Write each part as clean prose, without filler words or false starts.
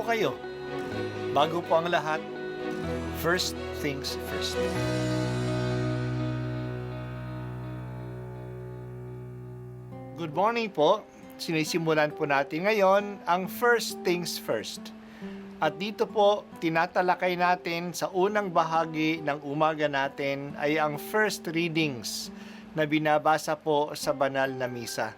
po kayo? Bago po ang lahat, first things first. Good morning po. Sinisimulan po natin ngayon ang first things first. At dito po, tinatalakay natin sa unang bahagi ng umaga natin ay ang first readings na binabasa po sa banal na misa.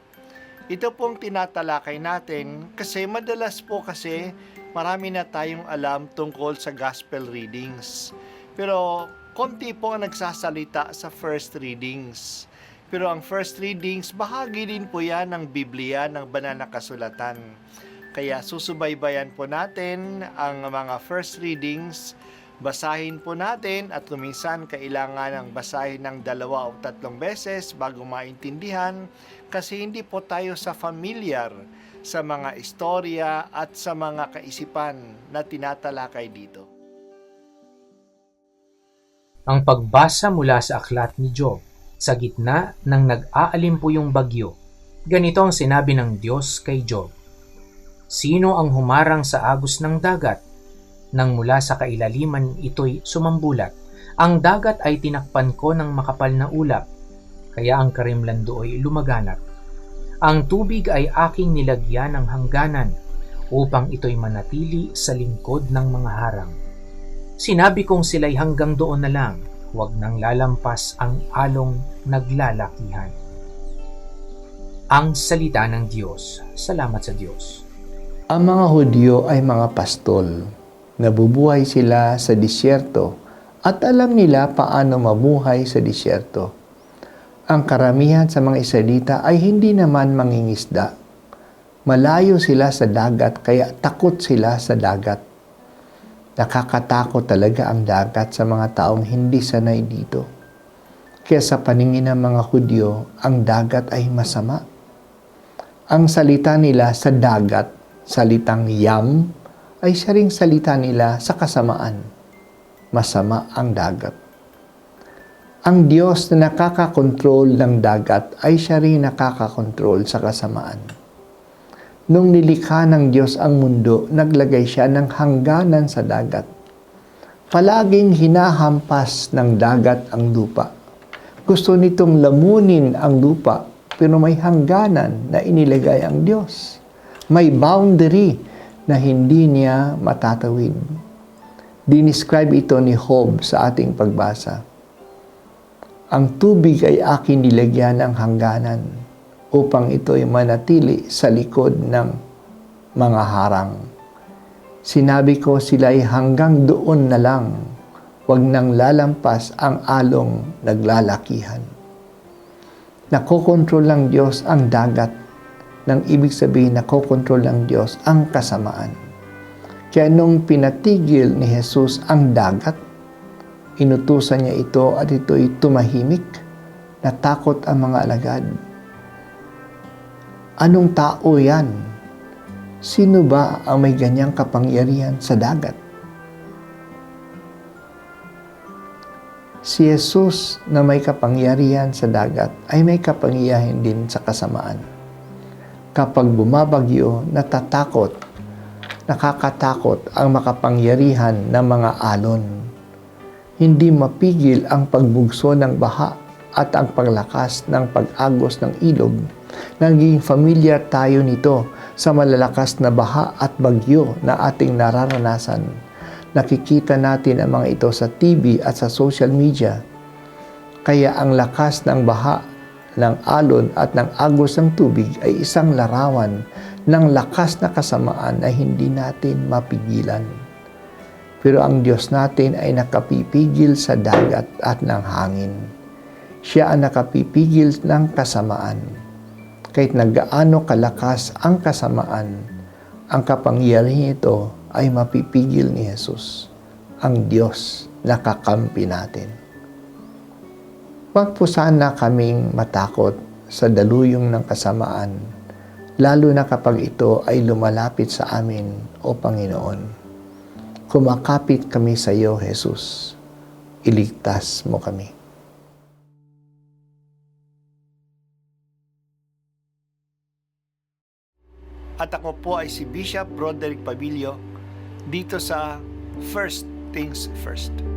Ito pong tinatalakay natin kasi madalas po kasi marami na tayong alam tungkol sa gospel readings. Pero konti po ang nagsasalita sa first readings. Pero ang first readings, bahagi din po yan ng Biblia, ng banal na kasulatan. Kaya susubaybayan po natin ang mga first readings, basahin po natin at kuminsan kailangan ng basahin ng 2 o 3 beses bago maintindihan kasi hindi po tayo familiar sa mga istorya at sa mga kaisipan na tinatalakay dito. Ang pagbasa mula sa aklat ni Job. Sa gitna ng nag-aalimpuyong bagyo, ganito ang sinabi ng Diyos kay Job. Sino ang humarang sa agos ng dagat? Nang mula sa kailaliman ito'y sumambulat. Ang dagat ay tinakpan ko ng makapal na ulap, kaya ang karimlan do'y lumaganap. Ang tubig ay aking nilagyan ng hangganan, upang ito'y manatili sa lingkod ng mga harang. Sinabi kong sila'y hanggang doon na lang, huwag nang lalampas ang along naglalakihan. Ang salita ng Diyos. Salamat sa Diyos. Ang mga Hudyo ay mga pastol. Nabubuhay sila sa disyerto at alam nila paano mabuhay sa disyerto. Ang karamihan sa mga Israelita ay hindi naman mangingisda. Malayo sila sa dagat kaya takot sila sa dagat. Nakakatakot talaga ang dagat sa mga taong hindi sanay dito. Kaya sa paningin ng mga Hudyo, ang dagat ay masama. Ang salita nila sa dagat, salitang yam, ay siya ring salita nila sa kasamaan. Masama ang dagat. Ang Diyos na nakakakontrol ng dagat ay siya rin nakakakontrol sa kasamaan. Nung nilikha ng Diyos ang mundo, naglagay siya ng hangganan sa dagat. Palaging hinahampas ng dagat ang lupa. Gusto nitong lamunin ang lupa, pero may hangganan na inilagay ang Diyos. May boundary na hindi niya matatawid. Dinescribe ito ni Job sa ating pagbasa. Ang tubig ay akin nilagyan ng hangganan, upang ito'y manatili sa likod ng mga harang. Sinabi ko sila'y hanggang doon na lang, huwag nang lalampas ang along naglalakihan. Nakokontrol ng Diyos ang dagat, nang ibig sabihin nakokontrol ng Diyos ang kasamaan. Kaya nung pinatigil ni Jesus ang dagat, inutusan niya ito at ito'y tumahimik, natakot ang mga alagad. Anong tao yan? Sino ba ang may ganyang kapangyarihan sa dagat? Si Jesus na may kapangyarihan sa dagat ay may kapangyarihan din sa kasamaan. Kapag bumabagyo, nakakatakot ang makapangyarihan ng mga alon. Hindi mapigil ang pagbugso ng baha at ang paglakas ng pag-agos ng ilog. Naging familiar tayo nito sa malalakas na baha at bagyo na ating nararanasan. Nakikita natin ang mga ito sa TV at sa social media. Kaya ang lakas ng baha, ng alon at ng agos ng tubig ay isang larawan ng lakas na kasamaan na hindi natin mapigilan. Pero ang Diyos natin ay nakapipigil sa dagat at ng hangin. Siya ang nakapipigil ng kasamaan. Kahit nagaano kalakas ang kasamaan, ang kapangyarihan ito ay mapipigil ni Jesus, ang Diyos na kakampi natin. Huwag po sana kaming matakot sa daluyong ng kasamaan, lalo na kapag ito ay lumalapit sa amin, O Panginoon. Kumakapit kami sa iyo, Jesus. Iligtas mo kami. At ako po ay si Bishop Broderick Pabilio, dito sa First Things First.